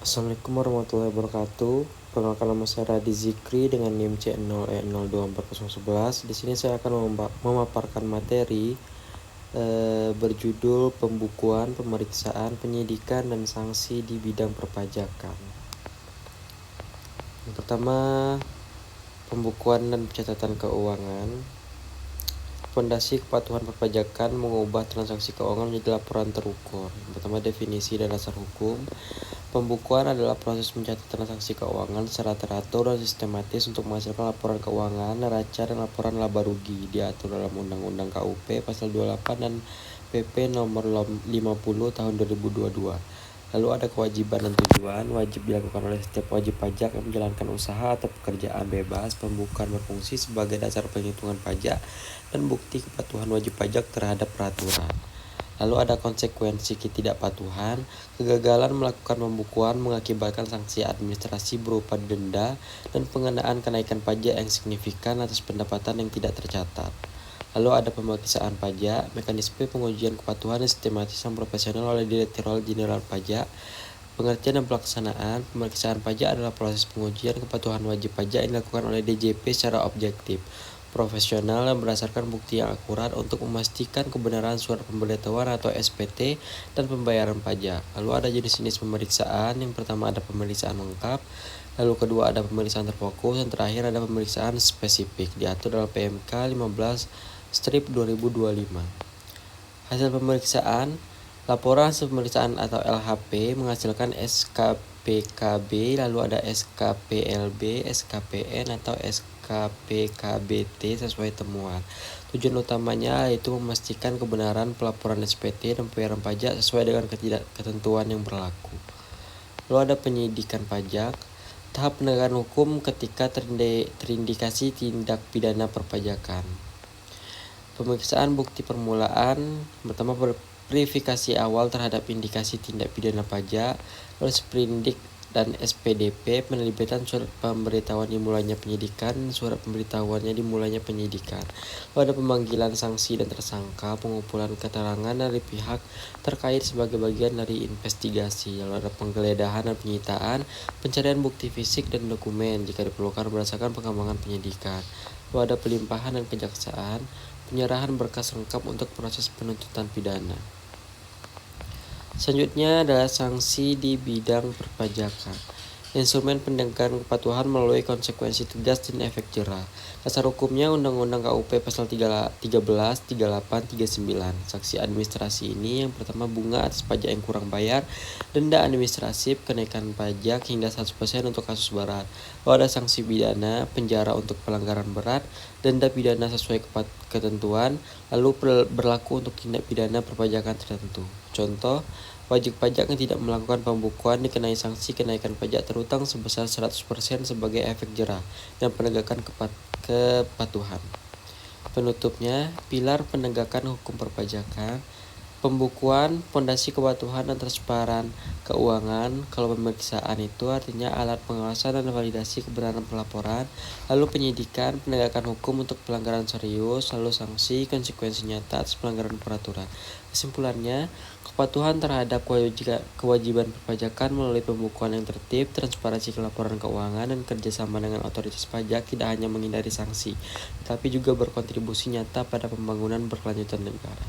Assalamualaikum warahmatullahi wabarakatuh. Perkenalkan, nama saya Radi Zikri dengan NIM C0E024011. Di sini saya akan memaparkan materi berjudul pembukuan, pemeriksaan, penyidikan, dan sanksi di bidang perpajakan. Yang pertama, pembukuan dan pencatatan keuangan. Fondasi kepatuhan perpajakan mengubah transaksi keuangan menjadi laporan terukur. Yang pertama, definisi dan dasar hukum. Pembukuan adalah proses mencatat transaksi keuangan secara teratur dan sistematis untuk menghasilkan laporan keuangan, neraca, dan laporan laba rugi. Diatur dalam Undang-Undang KUP Pasal 28 dan PP Nomor 50 Tahun 2022. Lalu ada kewajiban dan tujuan. Wajib dilakukan oleh setiap wajib pajak yang menjalankan usaha atau pekerjaan bebas. Pembukuan berfungsi sebagai dasar penghitungan pajak dan bukti kepatuhan wajib pajak terhadap peraturan. Lalu ada konsekuensi ketidakpatuhan. Kegagalan melakukan pembukuan mengakibatkan sanksi administrasi berupa denda dan pengenaan kenaikan pajak yang signifikan atas pendapatan yang tidak tercatat. Lalu ada pemeriksaan pajak. Mekanisme pengujian kepatuhan dan sistematis yang profesional oleh Direktorat Jenderal Pajak. Pengertian dan pelaksanaan. Pemeriksaan pajak adalah proses pengujian kepatuhan wajib pajak yang dilakukan oleh DJP secara objektif, profesional, dan berdasarkan bukti yang akurat untuk memastikan kebenaran surat pemberitahuan atau SPT dan pembayaran pajak. Lalu ada jenis-jenis pemeriksaan. Yang pertama ada pemeriksaan lengkap, lalu kedua ada pemeriksaan terfokus, dan terakhir ada pemeriksaan spesifik, diatur dalam PMK 15/2025. Hasil pemeriksaan. Laporan hasil pemeriksaan atau LHP menghasilkan SKPKB, lalu ada SKPLB, SKPN, atau SKPKBT sesuai temuan. Tujuan utamanya yaitu memastikan kebenaran pelaporan SPT dan pembayaran pajak sesuai dengan ketentuan yang berlaku. Lalu ada penyidikan pajak. Tahap penegakan hukum ketika terindikasi tindak pidana perpajakan. Pemeriksaan bukti permulaan. Pertama, verifikasi awal terhadap indikasi tindak pidana pajak, lalu sprindik dan SPDP, penerbitan surat pemberitahuan dimulainya penyidikan, surat pemberitahuannya dimulainya penyidikan. Lalu ada pemanggilan sanksi dan tersangka, pengumpulan keterangan dari pihak terkait sebagai bagian dari investigasi. Lalu ada penggeledahan dan penyitaan, pencarian bukti fisik dan dokumen jika diperlukan berdasarkan pengembangan penyidikan. Lalu ada pelimpahan dan kejaksaan, penyerahan berkas lengkap untuk proses penuntutan pidana. Selanjutnya adalah sanksi di bidang perpajakan. Instrumen penegakan kepatuhan melalui konsekuensi tegas dan efek jerah. Dasar hukumnya Undang-Undang KUP Pasal 13, 38, 39. Sanksi administrasi ini yang pertama bunga atas pajak yang kurang bayar, denda administratif, kenaikan pajak hingga 100% untuk kasus berat. Lalu ada sanksi pidana, penjara untuk pelanggaran berat, denda pidana sesuai ketentuan, lalu berlaku untuk tindak pidana perpajakan tertentu. Contoh, wajib pajak yang tidak melakukan pembukuan dikenai sanksi kenaikan pajak terhutang sebesar 100% sebagai efek jerah dan penegakan kepatuhan. Penutupnya, pilar penegakan hukum perpajakan. Pembukuan, fondasi kepatuhan dan transparan keuangan. Kalau pemeriksaan itu artinya alat pengawasan dan validasi kebenaran pelaporan. Lalu penyidikan, penegakan hukum untuk pelanggaran serius. Lalu sanksi, konsekuensi nyata atas pelanggaran peraturan. Kesimpulannya, kepatuhan terhadap kewajiban perpajakan melalui pembukuan yang tertib, transparansi laporan keuangan, dan kerjasama dengan otoritas pajak tidak hanya menghindari sanksi, tetapi juga berkontribusi nyata pada pembangunan berkelanjutan negara.